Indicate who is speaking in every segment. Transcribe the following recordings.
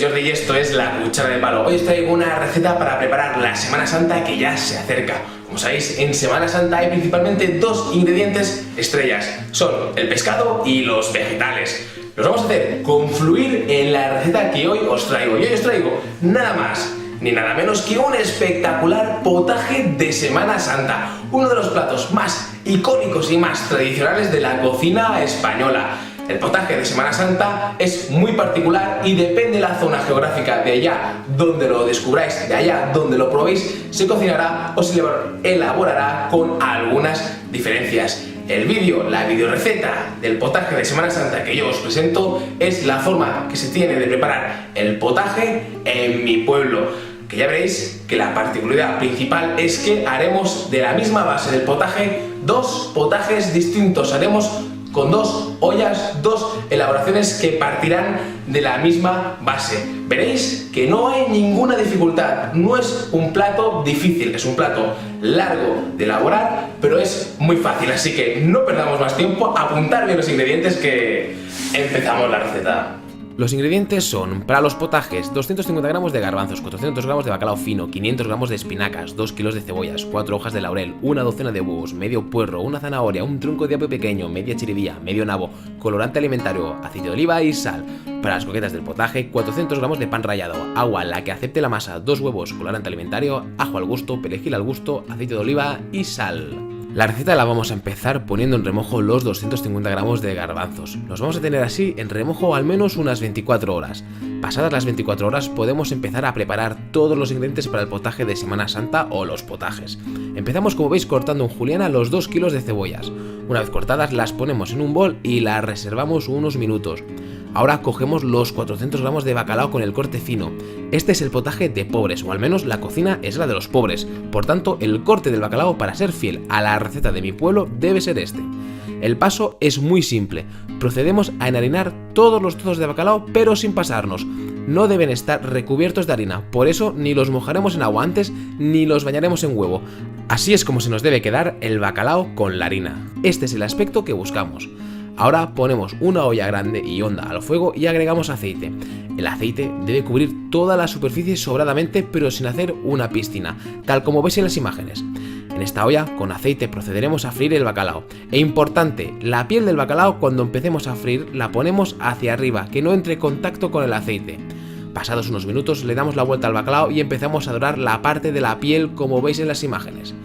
Speaker 1: Jordi y esto es La Cuchara de Palo. Hoy os traigo una receta para preparar la Semana Santa que ya se acerca. Como sabéis, en Semana Santa hay principalmente dos ingredientes estrellas. Son el pescado y los vegetales. Los vamos a hacer confluir en la receta que hoy os traigo. Y hoy os traigo nada más ni nada menos que un espectacular potaje de Semana Santa. Uno de los platos más icónicos y más tradicionales de la cocina española. El potaje de Semana Santa es muy particular y depende de la zona geográfica, de allá donde lo descubráis, de allá donde lo probéis, se cocinará o se elaborará con algunas diferencias. El vídeo, la videoreceta del potaje de Semana Santa que yo os presento es la forma que se tiene de preparar el potaje en mi pueblo. Que ya veréis que la particularidad principal es que haremos de la misma base del potaje dos potajes distintos. Haremos con dos ollas, dos elaboraciones que partirán de la misma base. Veréis que no hay ninguna dificultad, no es un plato difícil, es un plato largo de elaborar, pero es muy fácil, así que no perdamos más tiempo, apuntar bien los ingredientes que empezamos la receta.
Speaker 2: Los ingredientes son, para los potajes, 250 gramos de garbanzos, 400 gramos de bacalao fino, 500 gramos de espinacas, 2 kilos de cebollas, 4 hojas de laurel, una docena de huevos, medio puerro, una zanahoria, un tronco de apio pequeño, media chiribía, medio nabo, colorante alimentario, aceite de oliva y sal. Para las croquetas del potaje, 400 gramos de pan rallado, agua, la que acepte la masa, 2 huevos, colorante alimentario, ajo al gusto, perejil al gusto, aceite de oliva y sal. La receta la vamos a empezar poniendo en remojo los 250 gramos de garbanzos. Los vamos a tener así en remojo al menos unas 24 horas. Pasadas las 24 horas podemos empezar a preparar todos los ingredientes para el potaje de Semana Santa o los potajes. Empezamos, como veis, cortando en juliana los 2 kilos de cebollas. Una vez cortadas las ponemos en un bol y las reservamos unos minutos. Ahora cogemos los 400 gramos de bacalao con el corte fino. Este es el potaje de pobres, o al menos la cocina es la de los pobres. Por tanto, el corte del bacalao, para ser fiel a la receta de mi pueblo, debe ser este. El paso es muy simple. Procedemos a enharinar todos los trozos de bacalao, pero sin pasarnos. No deben estar recubiertos de harina, por eso ni los mojaremos en agua antes ni los bañaremos en huevo. Así es como se nos debe quedar el bacalao con la harina. Este es el aspecto que buscamos. Ahora ponemos una olla grande y honda al fuego y agregamos aceite. El aceite debe cubrir toda la superficie sobradamente, pero sin hacer una piscina, tal como veis en las imágenes. En esta olla con aceite procederemos a freír el bacalao. E importante, la piel del bacalao cuando empecemos a freír la ponemos hacia arriba, que no entre en contacto con el aceite. Pasados unos minutos le damos la vuelta al bacalao y empezamos a dorar la parte de la piel como veis en las imágenes.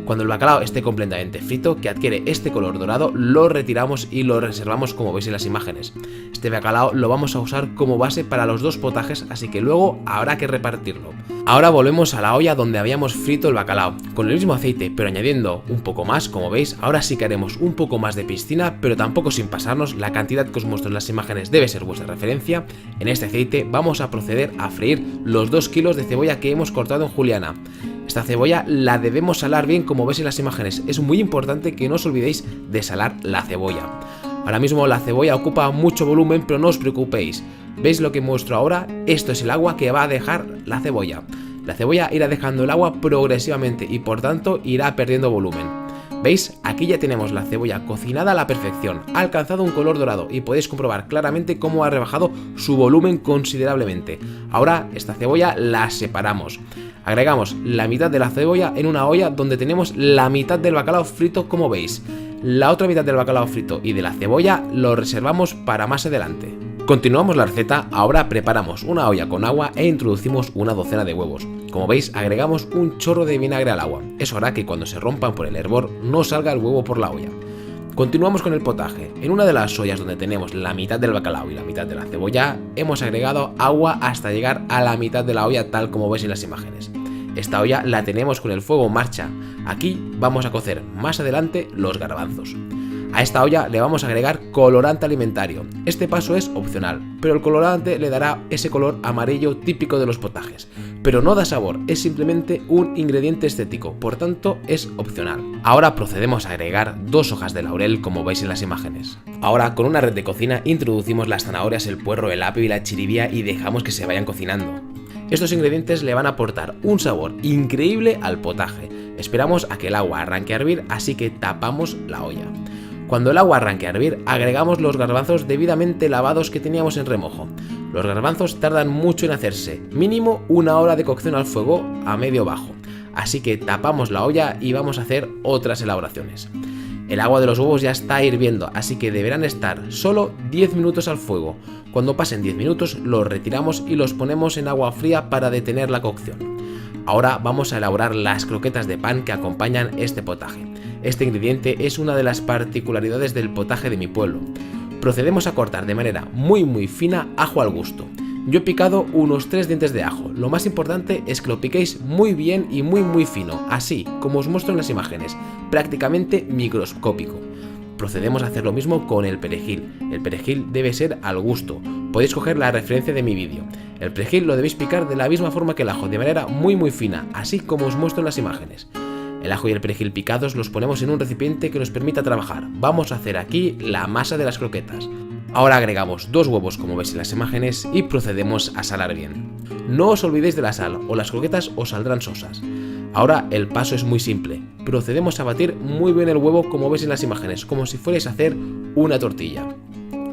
Speaker 2: Cuando el bacalao esté completamente frito, que adquiere este color dorado, lo retiramos y lo reservamos como veis en las imágenes. Este bacalao lo vamos a usar como base para los dos potajes, así que luego habrá que repartirlo. Ahora volvemos a la olla donde habíamos frito el bacalao, con el mismo aceite, pero añadiendo un poco más, como veis. Ahora sí que haremos un poco más de piscina, pero tampoco sin pasarnos. La cantidad que os muestro en las imágenes debe ser vuestra referencia. En este aceite vamos a proceder a freír los 2 kilos de cebolla que hemos cortado en juliana. Esta cebolla la debemos salar bien, como veis en las imágenes. Es muy importante que no os olvidéis de salar la cebolla. Ahora mismo la cebolla ocupa mucho volumen, pero no os preocupéis. ¿Veis lo que muestro ahora? Esto es el agua que va a dejar la cebolla. La cebolla irá dejando el agua progresivamente y por tanto irá perdiendo volumen. ¿Veis? Aquí ya tenemos la cebolla cocinada a la perfección, ha alcanzado un color dorado y podéis comprobar claramente cómo ha rebajado su volumen considerablemente. Ahora esta cebolla la separamos. Agregamos la mitad de la cebolla en una olla donde tenemos la mitad del bacalao frito, como veis. La otra mitad del bacalao frito y de la cebolla lo reservamos para más adelante. Continuamos la receta. Ahora preparamos una olla con agua e introducimos una docena de huevos. Como veis, agregamos un chorro de vinagre al agua. Eso hará que cuando se rompan por el hervor no salga el huevo por la olla. Continuamos con el potaje. En una de las ollas donde tenemos la mitad del bacalao y la mitad de la cebolla, hemos agregado agua hasta llegar a la mitad de la olla, tal como veis en las imágenes. Esta olla la tenemos con el fuego en marcha. Aquí vamos a cocer más adelante los garbanzos. A esta olla le vamos a agregar colorante alimentario. Este paso es opcional, pero el colorante le dará ese color amarillo típico de los potajes. Pero no da sabor, es simplemente un ingrediente estético, por tanto es opcional. Ahora procedemos a agregar 2 hojas de laurel, como veis en las imágenes. Ahora con una red de cocina introducimos las zanahorias, el puerro, el apio y la chiribía y dejamos que se vayan cocinando. Estos ingredientes le van a aportar un sabor increíble al potaje. Esperamos a que el agua arranque a hervir, así que tapamos la olla. Cuando el agua arranque a hervir, agregamos los garbanzos debidamente lavados que teníamos en remojo. Los garbanzos tardan mucho en hacerse, mínimo 1 hora de cocción al fuego a medio bajo, así que tapamos la olla y vamos a hacer otras elaboraciones. El agua de los huevos ya está hirviendo, así que deberán estar solo 10 minutos al fuego. Cuando pasen 10 minutos los retiramos y los ponemos en agua fría para detener la cocción. Ahora vamos a elaborar las croquetas de pan que acompañan este potaje. Este ingrediente es una de las particularidades del potaje de mi pueblo. Procedemos a cortar de manera muy fina ajo al gusto. Yo he picado unos 3 dientes de ajo. Lo más importante es que lo piquéis muy bien y muy fino, así como os muestro en las imágenes, prácticamente microscópico. Procedemos a hacer lo mismo con el perejil. El perejil debe ser al gusto. Podéis coger la referencia de mi vídeo. El perejil lo debéis picar de la misma forma que el ajo, de manera muy fina, así como os muestro en las imágenes. El ajo y el perejil picados los ponemos en un recipiente que nos permita trabajar. Vamos a hacer aquí la masa de las croquetas. Ahora agregamos 2 huevos como veis en las imágenes y procedemos a salar bien. No os olvidéis de la sal o las croquetas os saldrán sosas. Ahora el paso es muy simple. Procedemos a batir muy bien el huevo como veis en las imágenes, como si fuerais a hacer una tortilla.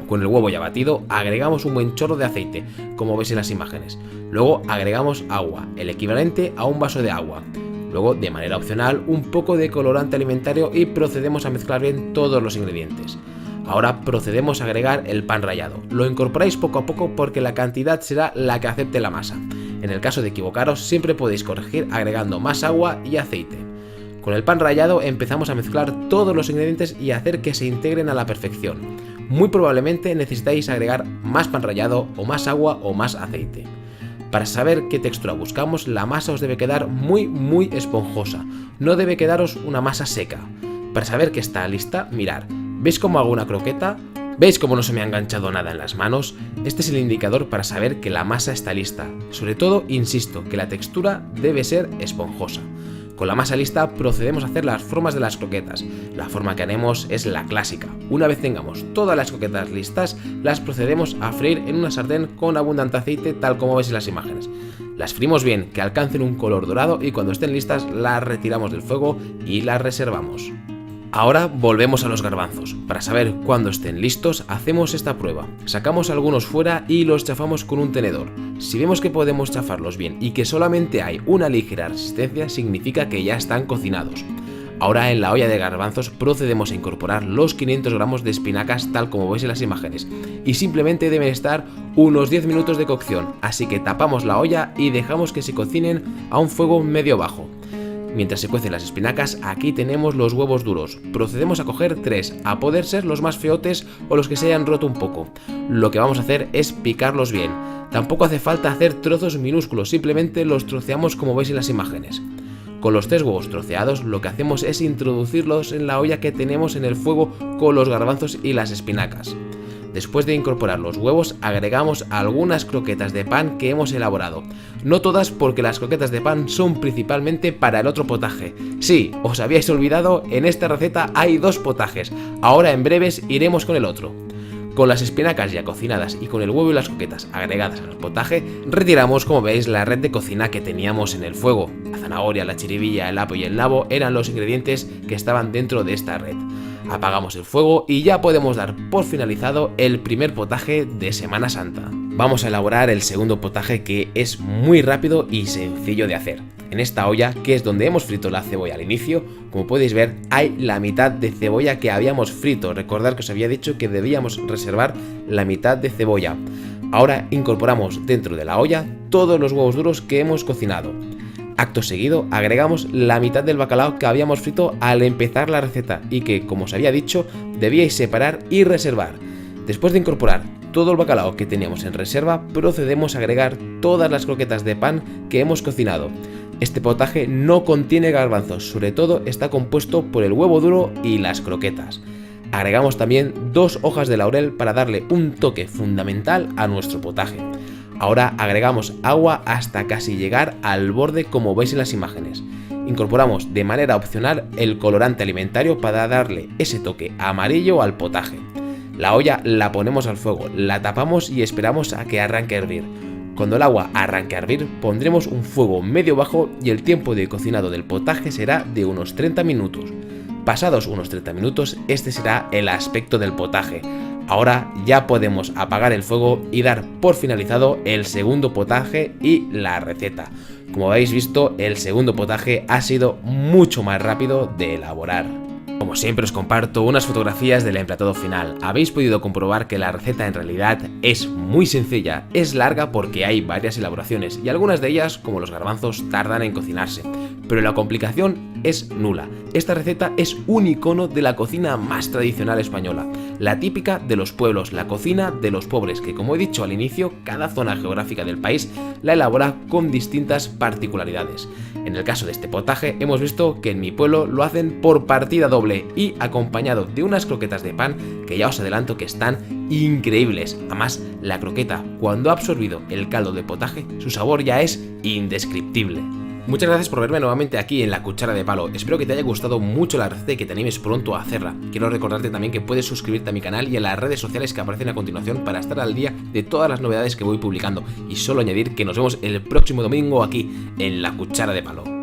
Speaker 2: Con el huevo ya batido agregamos un buen chorro de aceite, como veis en las imágenes. Luego agregamos agua, el equivalente a un vaso de agua. Luego, de manera opcional, un poco de colorante alimentario y procedemos a mezclar bien todos los ingredientes. Ahora procedemos a agregar el pan rallado. Lo incorporáis poco a poco porque la cantidad será la que acepte la masa. En el caso de equivocaros, siempre podéis corregir agregando más agua y aceite. Con el pan rallado empezamos a mezclar todos los ingredientes y hacer que se integren a la perfección. Muy probablemente necesitáis agregar más pan rallado o más agua o más aceite. Para saber qué textura buscamos, la masa os debe quedar muy esponjosa. No debe quedaros una masa seca. Para saber que está lista, mirad. ¿Veis cómo hago una croqueta? ¿Veis cómo no se me ha enganchado nada en las manos? Este es el indicador para saber que la masa está lista. Sobre todo, insisto, que la textura debe ser esponjosa. Con la masa lista procedemos a hacer las formas de las croquetas. La forma que haremos es la clásica. Una vez tengamos todas las croquetas listas, las procedemos a freír en una sartén con abundante aceite, tal como veis en las imágenes. Las freímos bien, que alcancen un color dorado y cuando estén listas las retiramos del fuego y las reservamos. Ahora volvemos a los garbanzos. Para saber cuándo estén listos, hacemos esta prueba. Sacamos algunos fuera y los chafamos con un tenedor. Si vemos que podemos chafarlos bien y que solamente hay una ligera resistencia, significa que ya están cocinados. Ahora en la olla de garbanzos procedemos a incorporar los 500 gramos de espinacas tal como veis en las imágenes y simplemente deben estar unos 10 minutos de cocción, así que tapamos la olla y dejamos que se cocinen a un fuego medio bajo. Mientras se cuecen las espinacas, aquí tenemos los huevos duros. Procedemos a coger 3, a poder ser los más feotes o los que se hayan roto un poco. Lo que vamos a hacer es picarlos bien. Tampoco hace falta hacer trozos minúsculos, simplemente los troceamos como veis en las imágenes. Con los 3 huevos troceados, lo que hacemos es introducirlos en la olla que tenemos en el fuego con los garbanzos y las espinacas. Después de incorporar los huevos, agregamos algunas croquetas de pan que hemos elaborado. No todas porque las croquetas de pan son principalmente para el otro potaje. Sí, os habíais olvidado, en esta receta hay 2 potajes. Ahora en breves iremos con el otro. Con las espinacas ya cocinadas y con el huevo y las croquetas agregadas al potaje, retiramos como veis la red de cocina que teníamos en el fuego. La zanahoria, la chiribilla, el apio y el nabo eran los ingredientes que estaban dentro de esta red. Apagamos el fuego y ya podemos dar por finalizado el primer potaje de Semana Santa. Vamos a elaborar el segundo potaje, que es muy rápido y sencillo de hacer. En esta olla, que es donde hemos frito la cebolla al inicio, como podéis ver, hay la mitad de cebolla que habíamos frito. Recordad que os había dicho que debíamos reservar la mitad de cebolla. Ahora incorporamos dentro de la olla todos los huevos duros que hemos cocinado. Acto seguido agregamos la mitad del bacalao que habíamos frito al empezar la receta y que, como os había dicho, debíais separar y reservar. Después de incorporar todo el bacalao que teníamos en reserva, procedemos a agregar todas las croquetas de pan que hemos cocinado. Este potaje no contiene garbanzos, sobre todo está compuesto por el huevo duro y las croquetas. Agregamos también 2 hojas de laurel para darle un toque fundamental a nuestro potaje. Ahora agregamos agua hasta casi llegar al borde como veis en las imágenes. Incorporamos de manera opcional el colorante alimentario para darle ese toque amarillo al potaje. La olla la ponemos al fuego, la tapamos y esperamos a que arranque a hervir. Cuando el agua arranque a hervir, pondremos un fuego medio bajo y el tiempo de cocinado del potaje será de unos 30 minutos. Pasados unos 30 minutos, este será el aspecto del potaje. Ahora ya podemos apagar el fuego y dar por finalizado el segundo potaje y la receta. Como habéis visto, el segundo potaje ha sido mucho más rápido de elaborar. Como siempre os comparto unas fotografías del emplatado final. Habéis podido comprobar que la receta en realidad es muy sencilla, es larga porque hay varias elaboraciones y algunas de ellas, como los garbanzos, tardan en cocinarse. Pero la complicación es nula. Esta receta es un icono de la cocina más tradicional española, la típica de los pueblos, la cocina de los pobres, que como he dicho al inicio, cada zona geográfica del país la elabora con distintas particularidades. En el caso de este potaje hemos visto que en mi pueblo lo hacen por partida doble y acompañado de unas croquetas de pan que ya os adelanto que están increíbles. Además, la croqueta, cuando ha absorbido el caldo de potaje, su sabor ya es indescriptible. Muchas gracias por verme nuevamente aquí en La Cuchara de Palo. Espero que te haya gustado mucho la receta y que te animes pronto a hacerla. Quiero recordarte también que puedes suscribirte a mi canal y a las redes sociales que aparecen a continuación para estar al día de todas las novedades que voy publicando. Y solo añadir que nos vemos el próximo domingo aquí en La Cuchara de Palo.